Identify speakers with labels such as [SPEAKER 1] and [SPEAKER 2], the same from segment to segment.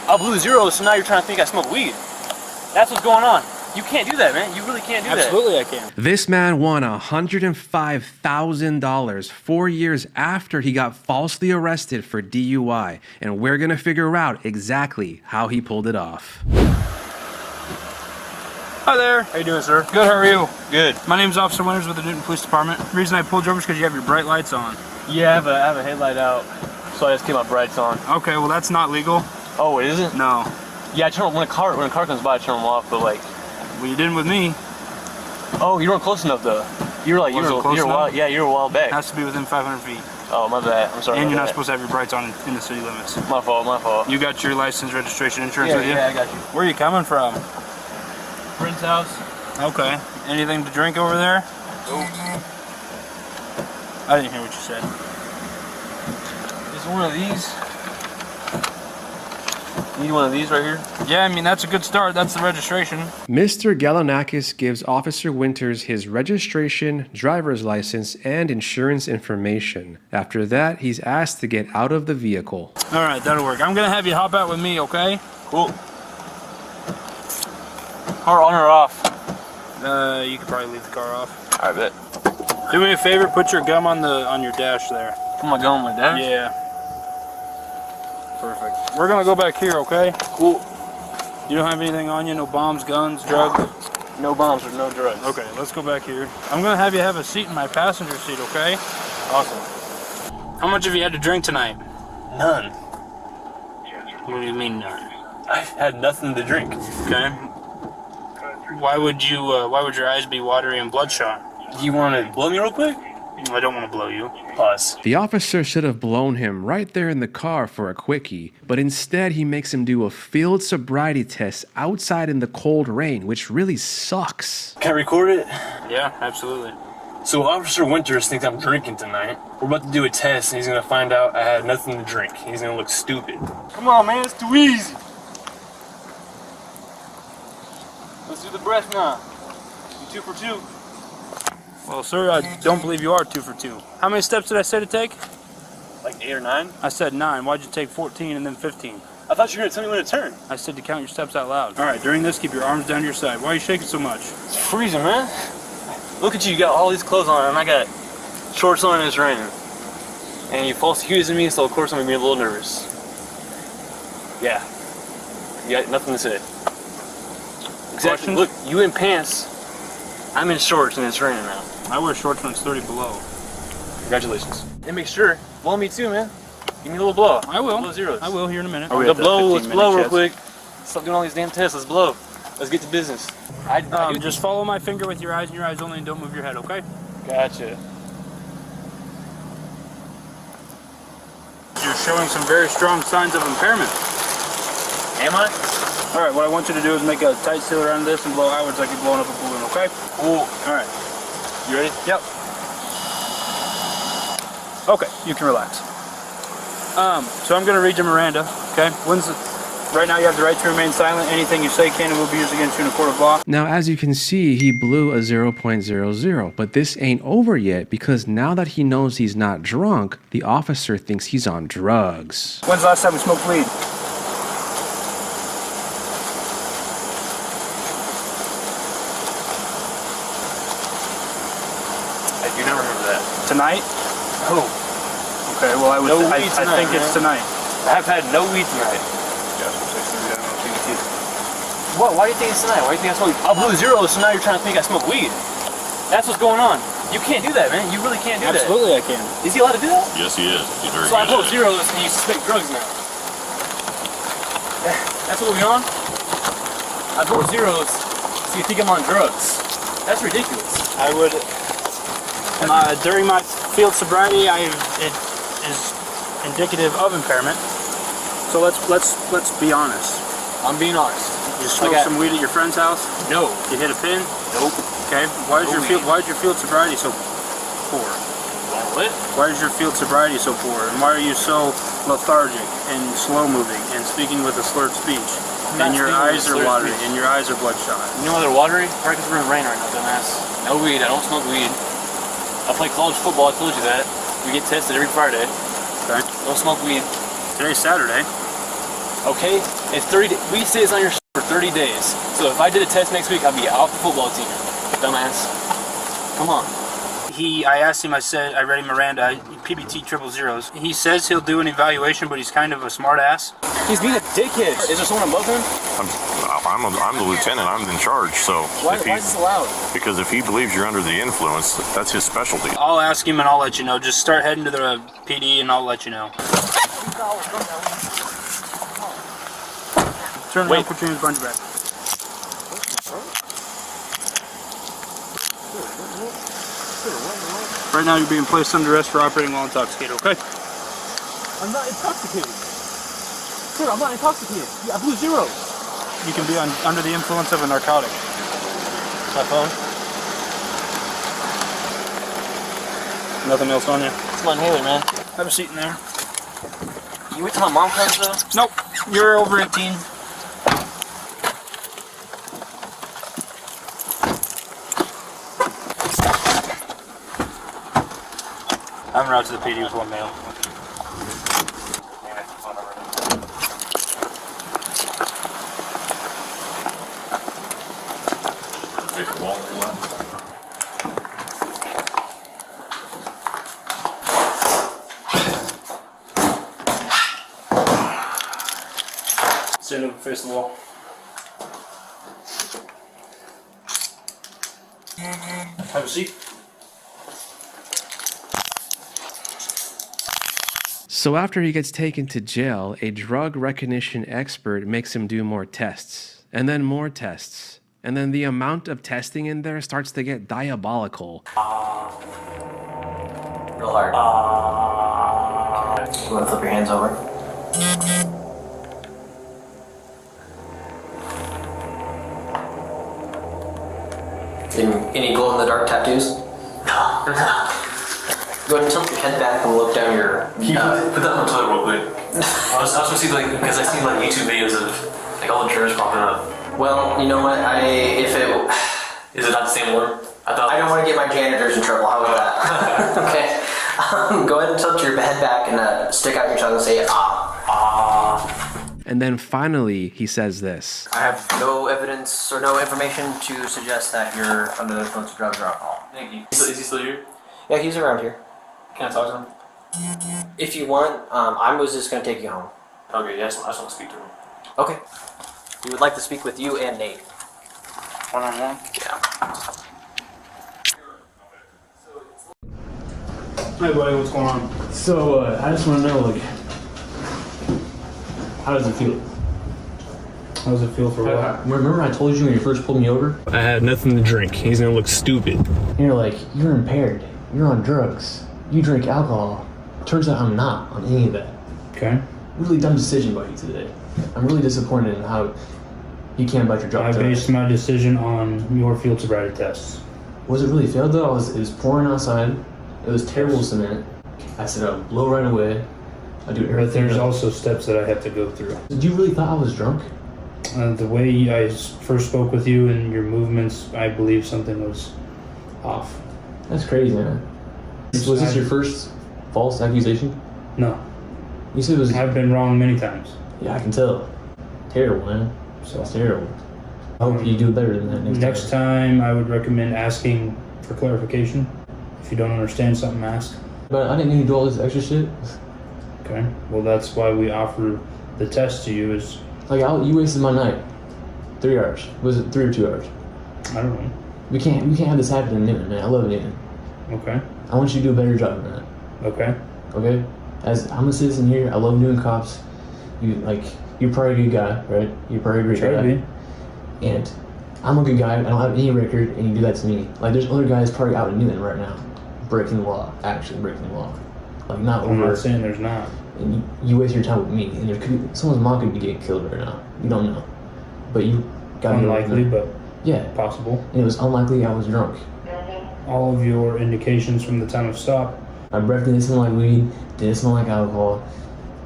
[SPEAKER 1] I blew zero, so now you're trying to think I smoke weed. That's what's going on. You can't do that, man. You really can't do that.
[SPEAKER 2] Absolutely I can.
[SPEAKER 3] This man won $105,000 4 years after he got falsely arrested for DUI, and we're gonna figure out exactly how he pulled it off.
[SPEAKER 2] Hi there.
[SPEAKER 1] How you doing, sir?
[SPEAKER 2] Good, how are you?
[SPEAKER 1] Good.
[SPEAKER 2] My name's Officer Winters with the Newton Police Department. The reason I pulled you over is because you have your bright lights on.
[SPEAKER 1] Yeah, I have a headlight out, so I just keep my brights on.
[SPEAKER 2] Okay, well that's not legal.
[SPEAKER 1] Oh, it isn't?
[SPEAKER 2] No.
[SPEAKER 1] Yeah, I turn when a car comes by, I turn them off, but like.
[SPEAKER 2] Well, you didn't with me.
[SPEAKER 1] Oh, you weren't close enough though. You were like you were a while. Yeah, you were a while back.
[SPEAKER 2] Has to be within 500 feet.
[SPEAKER 1] Oh, my bad. I'm sorry.
[SPEAKER 2] And you're not supposed to have your brights on in the city limits.
[SPEAKER 1] My fault. My fault.
[SPEAKER 2] You got your license, registration, insurance with you?
[SPEAKER 1] Yeah, I got you.
[SPEAKER 2] Where are you coming from?
[SPEAKER 1] Friend's house.
[SPEAKER 2] Okay. Anything to drink over there?
[SPEAKER 1] Nope.
[SPEAKER 2] I didn't hear what you said.
[SPEAKER 1] Is one of these? Need one of these right here?
[SPEAKER 2] Yeah, I mean, that's a good start. That's the registration.
[SPEAKER 3] Mr. Galanakis gives Officer Winters his registration, driver's license, and insurance information. After that, he's asked to get out of the vehicle.
[SPEAKER 2] All right, that'll work. I'm going to have you hop out with me, okay?
[SPEAKER 1] Cool. Car on or off?
[SPEAKER 2] You could probably leave the car off.
[SPEAKER 1] I bet.
[SPEAKER 2] Do me a favor, put your gum on your dash there.
[SPEAKER 1] Put my gum on my dash?
[SPEAKER 2] Yeah. Perfect. We're gonna go back here, okay?
[SPEAKER 1] Cool.
[SPEAKER 2] You don't have anything on you? No bombs, guns, drugs?
[SPEAKER 1] No bombs or no drugs.
[SPEAKER 2] Okay, let's go back here. I'm gonna have you have a seat in my passenger seat, okay?
[SPEAKER 1] Awesome.
[SPEAKER 2] How much have you had to drink tonight?
[SPEAKER 1] None.
[SPEAKER 2] What do you mean none?
[SPEAKER 1] I've had nothing to drink.
[SPEAKER 2] Okay. Why would your eyes be watery and bloodshot?
[SPEAKER 1] You want to blow me real quick?
[SPEAKER 2] I don't want to blow you.
[SPEAKER 1] Pause.
[SPEAKER 3] The officer should have blown him right there in the car for a quickie, but instead he makes him do a field sobriety test outside in the cold rain, which really sucks.
[SPEAKER 1] Can I record it?
[SPEAKER 2] Yeah, absolutely.
[SPEAKER 1] So Officer Winters thinks I'm drinking tonight. We're about to do a test and he's going to find out I had nothing to drink. He's going to look stupid. Come on, man. It's too easy. Let's do the breath now. You 2 for 2.
[SPEAKER 2] Well, sir, I don't believe you are 2 for 2. How many steps did I say to take?
[SPEAKER 1] Like 8 or 9?
[SPEAKER 2] I said 9. Why'd you take 14 and then 15?
[SPEAKER 1] I thought you were going to tell me when to turn.
[SPEAKER 2] I said to count your steps out loud. All right, during this, keep your arms down to your side. Why are you shaking so much?
[SPEAKER 1] It's freezing, man. Look at you. You got all these clothes on and I got shorts on and it's raining. And you false accusing me, so of course I'm going to be a little nervous. Yeah. You got nothing to say. Exactly.
[SPEAKER 2] Questions?
[SPEAKER 1] Look, you in pants. I'm in shorts and it's raining now.
[SPEAKER 2] I wear shorts when it's 30 below.
[SPEAKER 1] Congratulations. And make sure, blow me too, man. Give me a little blow.
[SPEAKER 2] I will.
[SPEAKER 1] Blow zeros.
[SPEAKER 2] I will here in a minute.
[SPEAKER 1] Let's blow real quick. Stop doing all these damn tests. Let's blow. Let's get to business.
[SPEAKER 2] Just follow my finger with your eyes and your eyes only and don't move your head, okay?
[SPEAKER 1] Gotcha.
[SPEAKER 2] You're showing some very strong signs of impairment.
[SPEAKER 1] Am I?
[SPEAKER 2] All right, what I want you to do is make a tight seal around this and blow outwards like you're blowing up a balloon, okay?
[SPEAKER 1] Cool.
[SPEAKER 2] All right.
[SPEAKER 1] You ready?
[SPEAKER 2] Yep. Okay, you can relax. So I'm gonna read you Miranda, okay? Right now you have the right to remain silent. Anything you say can and will be used against you in a court of law.
[SPEAKER 3] Now, as you can see, he blew a 0.00, but this ain't over yet because now that he knows he's not drunk, the officer thinks he's on drugs.
[SPEAKER 2] When's the last time we smoked weed?
[SPEAKER 1] I do not remember that.
[SPEAKER 2] Tonight?
[SPEAKER 1] No.
[SPEAKER 2] Okay, well I think it's tonight.
[SPEAKER 1] I have had no weed tonight. What? Why do you think it's tonight? Why do you think I smoke? I blew zero, so now you're trying to think I smoke weed. That's what's going on. You can't do that, man. You really can't do
[SPEAKER 2] Absolutely I can.
[SPEAKER 1] Is he allowed to do that?
[SPEAKER 4] Yes, he is. He's very
[SPEAKER 1] So I
[SPEAKER 4] good
[SPEAKER 1] blew
[SPEAKER 4] at it.
[SPEAKER 1] zeros and you suspect drugs now. That's what we're on? I blew zeros, so you think I'm on drugs. That's ridiculous.
[SPEAKER 2] I would. During my field sobriety, it is indicative of impairment. So let's be honest.
[SPEAKER 1] I'm being honest.
[SPEAKER 2] You smoked some weed at your friend's house?
[SPEAKER 1] No.
[SPEAKER 2] You hit a pin?
[SPEAKER 1] Nope.
[SPEAKER 2] Okay. Why is your field sobriety so poor?
[SPEAKER 1] What?
[SPEAKER 2] Why is your field sobriety so poor? And why are you so lethargic and slow moving and speaking with a slurred speech? And your eyes are watery and your eyes are bloodshot.
[SPEAKER 1] You know why they're watery? Right, because we're in rain right now, dumbass. No weed. I don't smoke weed. I play college football. I told you that. We get tested every Friday.
[SPEAKER 2] Okay.
[SPEAKER 1] Don't smoke weed.
[SPEAKER 2] Today's Saturday.
[SPEAKER 1] Okay. It's 30. We say it's on your for 30 days. So if I did a test next week, I'd be off the football team. Dumbass. Come on.
[SPEAKER 2] I asked him, I read him Miranda, PBT 000s. He says he'll do an evaluation, but he's kind of a smart ass.
[SPEAKER 1] He's being a dickhead. Is there someone above him?
[SPEAKER 4] I'm the lieutenant. I'm in charge. So
[SPEAKER 1] why is this allowed?
[SPEAKER 4] Because if he believes you're under the influence, that's his specialty.
[SPEAKER 2] I'll ask him and I'll let you know. Just start heading to the PD and I'll let you know. Turn around, put your hands behind your back. Right now you're being placed under arrest for operating while intoxicated, okay?
[SPEAKER 1] I'm not intoxicated. Sir, I'm not intoxicated. I blew 0.
[SPEAKER 2] You can be under the influence of a narcotic.
[SPEAKER 1] My phone?
[SPEAKER 2] Nothing else on you?
[SPEAKER 1] It's my inhaler, man.
[SPEAKER 2] Have a seat in there.
[SPEAKER 1] You wait till my mom comes, though?
[SPEAKER 2] Nope. You're over 18. I'm route to the PD with 1 male. Stand up and face the wall. Have a seat.
[SPEAKER 3] So after he gets taken to jail, a drug recognition expert makes him do more tests, and then more tests. And then the amount of testing in there starts to get diabolical.
[SPEAKER 5] Real hard. You want to flip your hands over? Any glow-in-the-dark tattoos?
[SPEAKER 1] No.
[SPEAKER 5] Go ahead and tilt your head back and look down your...
[SPEAKER 1] Can you put that on the toilet real quick? I was gonna see, like, because I seen like YouTube videos of like all the germs popping up.
[SPEAKER 5] Well, you know what?
[SPEAKER 1] Is it not the same one?
[SPEAKER 5] I don't want to get my janitors in trouble. How about that? Okay. Go ahead and tilt your head back and stick out your tongue and say
[SPEAKER 3] And then finally, he says this.
[SPEAKER 5] I have no evidence or no information to suggest that you're under the influence of drugs or alcohol.
[SPEAKER 1] Thank you. Is he still here?
[SPEAKER 5] Yeah, he's around here.
[SPEAKER 1] Can I talk to him?
[SPEAKER 5] If you want, I was just going to take you home.
[SPEAKER 1] Okay, yeah, I just want to speak to him.
[SPEAKER 5] Okay. We would like to speak with you and Nate.
[SPEAKER 2] One-on-one?
[SPEAKER 5] Yeah.
[SPEAKER 2] Hey buddy, what's going on?
[SPEAKER 6] So, I just want to know, like, how does it feel?
[SPEAKER 2] How does it feel for what?
[SPEAKER 6] Remember I told you when you first pulled me over?
[SPEAKER 7] I had nothing to drink. He's gonna look stupid.
[SPEAKER 6] And you're like, you're impaired. You're on drugs. You drink alcohol. Turns out I'm not on any of that.
[SPEAKER 2] Okay.
[SPEAKER 6] Really dumb decision by you today. I'm really disappointed in how you can't bite your job.
[SPEAKER 2] I based my decision on your field sobriety tests.
[SPEAKER 6] Was it really failed though? It was pouring outside. It was terrible cement. I said I'll blow right away. I do everything.
[SPEAKER 2] But there's also steps that I have to go through.
[SPEAKER 6] Did you really thought I was drunk?
[SPEAKER 2] The way I first spoke with you and your movements, I believe something was off.
[SPEAKER 6] That's crazy, man. Was this your first false accusation?
[SPEAKER 2] No.
[SPEAKER 6] You said it was...
[SPEAKER 2] I've been wrong many times.
[SPEAKER 6] Yeah, I can tell. Terrible, man.
[SPEAKER 2] So
[SPEAKER 6] it's terrible. I hope you do better than that
[SPEAKER 2] next time. I would recommend asking for clarification. If you don't understand something, ask.
[SPEAKER 6] But I didn't need to do all this extra shit.
[SPEAKER 2] Okay. Well, that's why we offer the test to you is...
[SPEAKER 6] Like, you wasted my night. 3 hours. Was it 3 or 2 hours?
[SPEAKER 2] I don't know.
[SPEAKER 6] We can't have this happen in Newton, man. I love Newton.
[SPEAKER 2] Okay.
[SPEAKER 6] I want you to do a better job than that.
[SPEAKER 2] Okay.
[SPEAKER 6] Okay? As I'm a citizen here, I love Newton cops. You're probably a good guy, right? You're probably a great guy.
[SPEAKER 2] Try to be.
[SPEAKER 6] And I'm a good guy. I don't have any record, and you do that to me. Like, there's other guys probably out in Newton right now, breaking the law, actually breaking the law. Like, not
[SPEAKER 2] I'm
[SPEAKER 6] over.
[SPEAKER 2] not saying there's not.
[SPEAKER 6] And you waste your time with me, and there could be, someone's mom could be getting killed right now. You don't know, but you got
[SPEAKER 2] Unlikely, but
[SPEAKER 6] yeah,
[SPEAKER 2] possible.
[SPEAKER 6] And it was unlikely I was drunk.
[SPEAKER 2] All of your indications from the time of stop.
[SPEAKER 6] My breath didn't smell like weed. Didn't smell like alcohol.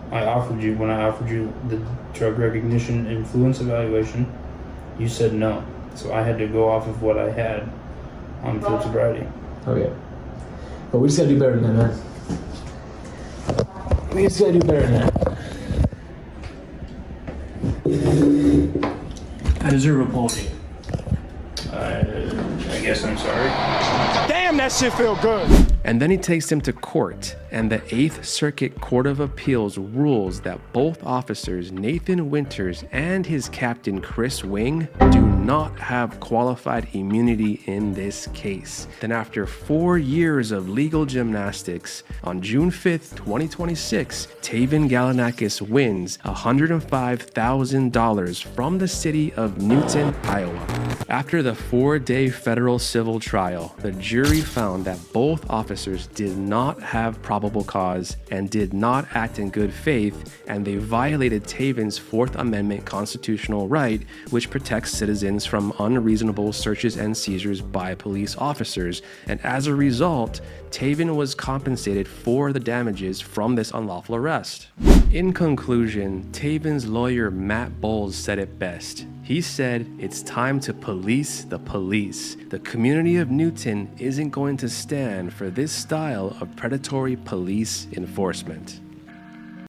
[SPEAKER 2] When I offered you the drug recognition influence evaluation, you said no. So I had to go off of what I had on field sobriety.
[SPEAKER 6] Okay, but we just gotta do better than that, man. We just gotta do better than that.
[SPEAKER 2] I deserve apology. I guess I'm sorry.
[SPEAKER 8] Damn, that shit feel good.
[SPEAKER 3] And then he takes him to court, and the 8th Circuit Court of Appeals rules that both officers, Nathan Winters and his captain, Chris Wing, do not have qualified immunity in this case. Then after 4 years of legal gymnastics, on June 5th, 2026, Tayvin Galanakis wins $105,000 from the city of Newton, Iowa. After the 4-day federal civil trial, the jury found that both officers did not have probable cause and did not act in good faith, and they violated Tayvin's 4th Amendment constitutional right, which protects citizens from unreasonable searches and seizures by police officers, and as a result, Tayvin was compensated for the damages from this unlawful arrest. In conclusion, Tayvin's lawyer Matt Bowles said it best. He said, "It's time to police the police. The community of Newton isn't going to stand for this style of predatory police enforcement."